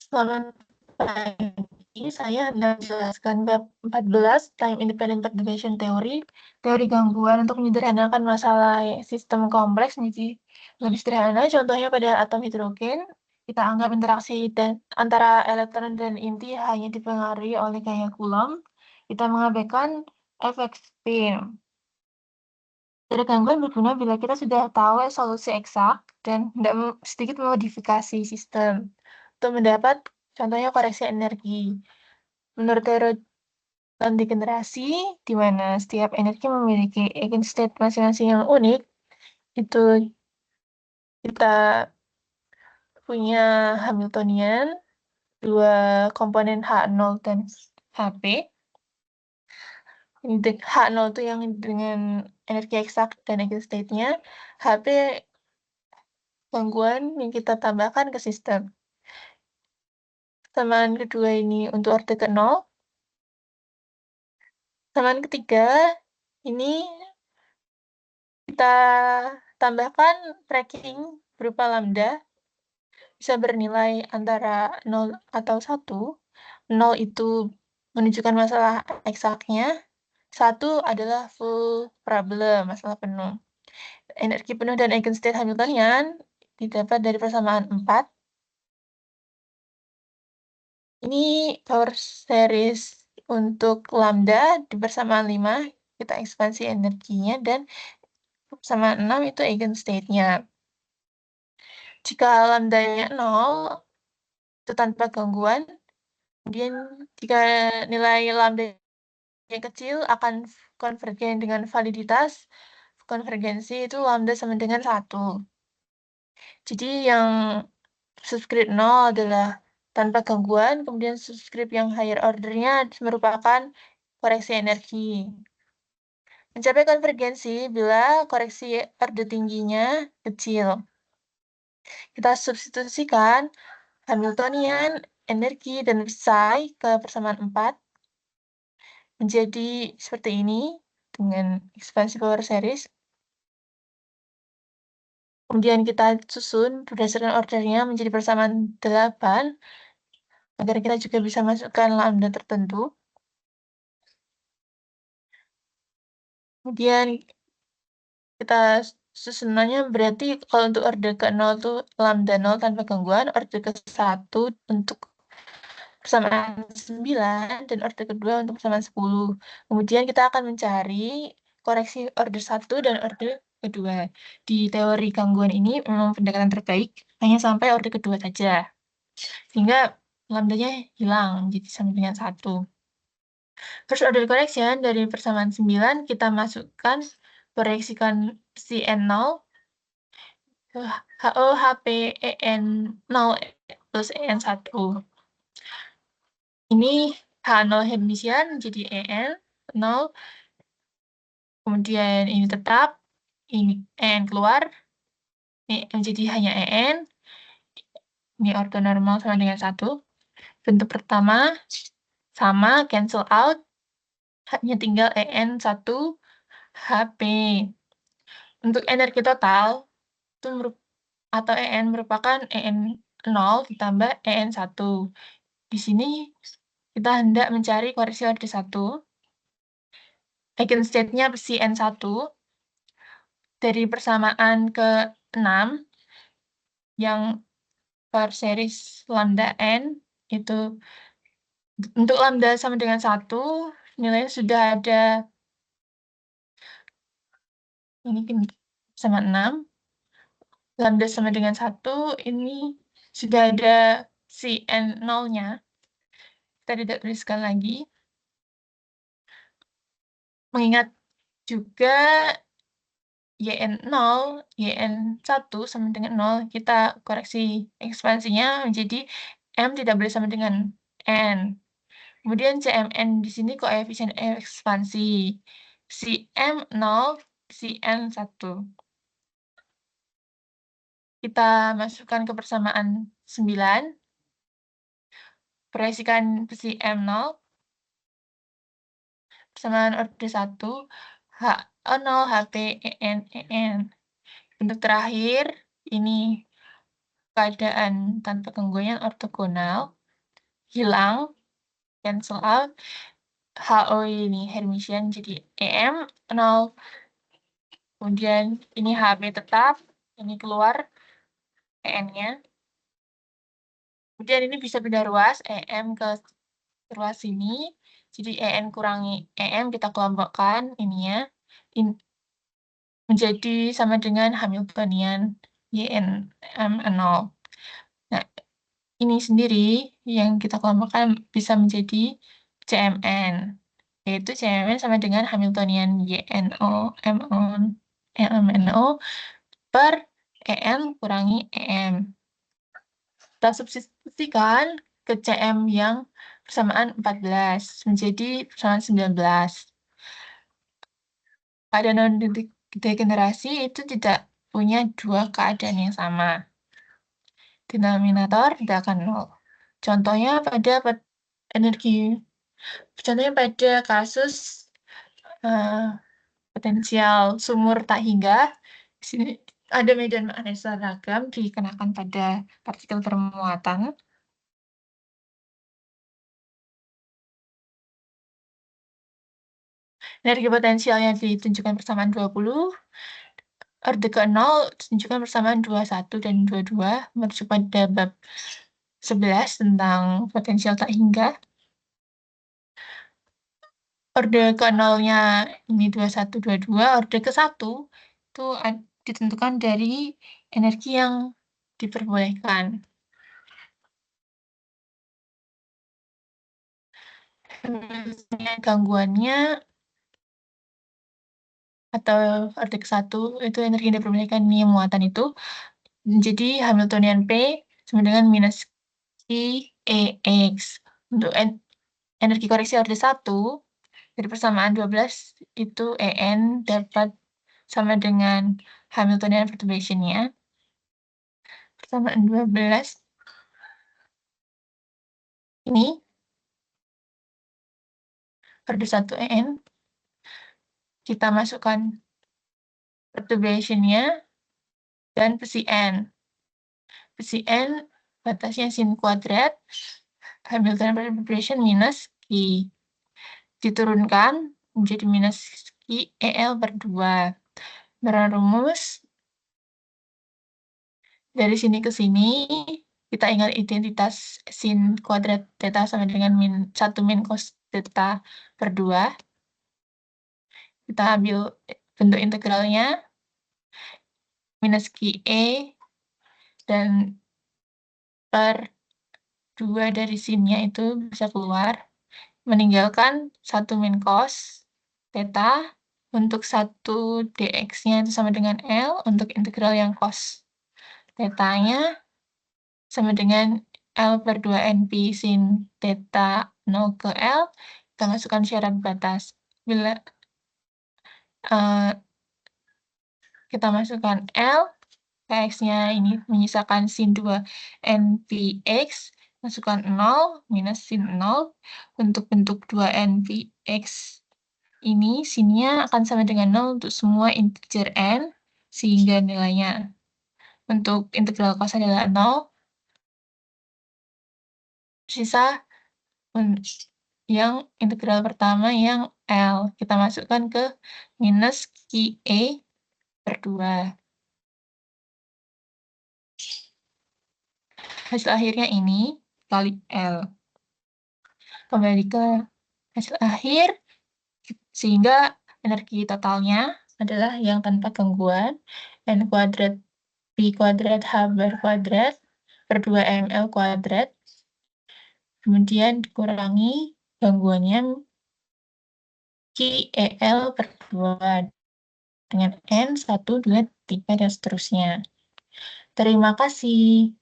Selamat pagi, saya hendak menjelaskan bab 14, Time Independent Perturbation Theory, teori gangguan untuk menyederhanakan masalah sistem kompleks menjadi lebih sederhana. Contohnya pada atom hidrogen, kita anggap interaksi antara elektron dan inti hanya dipengaruhi oleh gaya Coulomb. Kita mengabaikan efek spin. Teori gangguan berguna bila kita sudah tahu solusi eksak dan hendak sedikit memodifikasi sistem untuk mendapat contohnya koreksi energi. Menurut teori degenerasi, di mana setiap energi memiliki eigenstate masing-masing yang unik, itu kita punya Hamiltonian, dua komponen H0 dan HP. H0 itu yang dengan energi eksak dan eigenstate-nya. HP gangguan yang kita tambahkan ke sistem. Persamaan kedua ini untuk orde ke-0. Persamaan ketiga, ini kita tambahkan tracking berupa lambda, bisa bernilai antara 0 atau 1. 0 itu menunjukkan masalah eksaknya, 1 adalah full problem, masalah penuh. Energi penuh dan eigenstate Hamiltonian didapat dari persamaan 4. Ini power series untuk lambda di persamaan 5, kita ekspansi energinya, dan persamaan 6 itu eigenstate-nya. Jika lambda-nya 0, itu tanpa gangguan, kemudian jika nilai lambda yang kecil akan konvergen dengan validitas, konvergensi itu lambda sama dengan 1. Jadi yang subscript 0 adalah tanpa gangguan, kemudian subscript yang higher order-nya merupakan koreksi energi. Mencapai konvergensi bila koreksi orde tingginya kecil. Kita substitusikan Hamiltonian, energi, dan psi ke persamaan 4 menjadi seperti ini dengan ekspansi power series. Kemudian kita susun berdasarkan ordernya menjadi persamaan 8 agar kita juga bisa masukkan lambda tertentu. Kemudian kita susunannya berarti kalau untuk orde ke-0 itu lambda 0 tanpa gangguan, orde ke-1 untuk persamaan 9, dan orde kedua untuk persamaan 10. Kemudian kita akan mencari koreksi orde 1 dan orde kedua. Di teori gangguan ini memang pendekatan terbaik hanya sampai orde kedua saja. Sehingga lambdanya hilang, jadi sama dengan 1. First order correction dari persamaan 9, kita masukkan, proyeksikan CN0, HO, HP, EN0 plus EN1. Ini H0 Hermitian jadi EN0, kemudian ini tetap, ini EN keluar, ini menjadi hanya EN, ini ortonormal sama dengan 1. Bentuk pertama sama, cancel out, hanya tinggal EN1 HP. Untuk energi total, itu atau EN merupakan EN0 ditambah EN1. Di sini kita hendak mencari koreksi orde 1. Eigenstate-nya CN1 dari persamaan ke-6 yang per series lambda n itu untuk lambda sama dengan 1, nilainya sudah ada ini sama 6. Lambda sama dengan 1, ini sudah ada CN0-nya. Kita tidak tuliskan lagi. Mengingat juga YN0, YN1 sama dengan 0, kita koreksi ekspansinya menjadi M tidak boleh sama dengan N. Kemudian CMN di sini koefisien ekspansi. CM0, CN1. Kita masukkan ke persamaan 9. Proyeksikan CM0. Persamaan orde 1. H0, HP, EN, EN. Bentuk terakhir, ini keadaan tanpa gangguan ortogonal. hilang, cancel out. HO ini Hermitian jadi EM 0. Kemudian ini HB tetap, ini keluar EN-nya. Kemudian ini bisa pindah ruas, EM ke ruas sini. Jadi EN kurangi EM kita kelompokkan ininya. Menjadi sama dengan Hamiltonian YN M0. Nah, ini sendiri yang kita kelompokkan bisa menjadi CMN. Yaitu CMN sama dengan Hamiltonian YNO MNO per EN kurangi EM. Kita substitusikan ke CM yang persamaan 14 menjadi persamaan 19. Pada non-degenerasi itu tidak punya dua keadaan yang sama. Denominator tidak akan 0. Contohnya pada energi, contohnya pada kasus potensial sumur tak hingga, di sini ada medan magnetis seragam dikenakan pada partikel bermuatan. Energi potensialnya ditunjukkan persamaan 20, orde ke-0 ditunjukkan persamaan 21 dan 22, merujuk pada bab 11 tentang potensial tak hingga. Orde ke-0-nya ini 21, 22, orde ke-1 itu ditentukan dari energi yang diperbolehkan. Gangguannya atau orde ke-1 itu energi yang diperbolehkan ini muatan itu menjadi Hamiltonian P sama dengan minus QEX. Untuk energi koreksi orde 1 dari persamaan 12 itu EN dapat sama dengan Hamiltonian perturbation-nya. Persamaan 12 ini orde 1 EN kita masukkan perturbation-nya dan psi N. Psi N batasnya sin kuadrat Hamilton perturbation minus Q. Diturunkan menjadi minus Q EL per 2. Berumus dari sini ke sini, kita ingat identitas sin kuadrat theta sama dengan 1 min cos theta per 2. Kita ambil bentuk integralnya, minus QE, dan per 2 dari sinnya itu bisa keluar, meninggalkan 1 min cos theta, untuk 1 dx-nya itu sama dengan L, untuk integral yang cos theta-nya sama dengan L per 2 NP sin theta 0 ke L, kita masukkan syarat batas. Bila kita masukkan L, Kx-nya ini menyisakan sin 2 NPX, masukkan 0, minus sin 0, untuk bentuk 2 NPX ini, sinnya akan sama dengan 0 untuk semua integer N, sehingga nilainya untuk integral cos adalah 0, sisa yang integral pertama yang L. Kita masukkan ke minus QE per 2. Hasil akhirnya ini kali L. Kembali ke hasil akhir, sehingga energi totalnya adalah yang tanpa gangguan, N kuadrat P kuadrat H bar kuadrat per 2 ml kuadrat, kemudian dikurangi gangguannya QEL per 2 dengan N, 1, 2, 3, dan seterusnya. Terima kasih.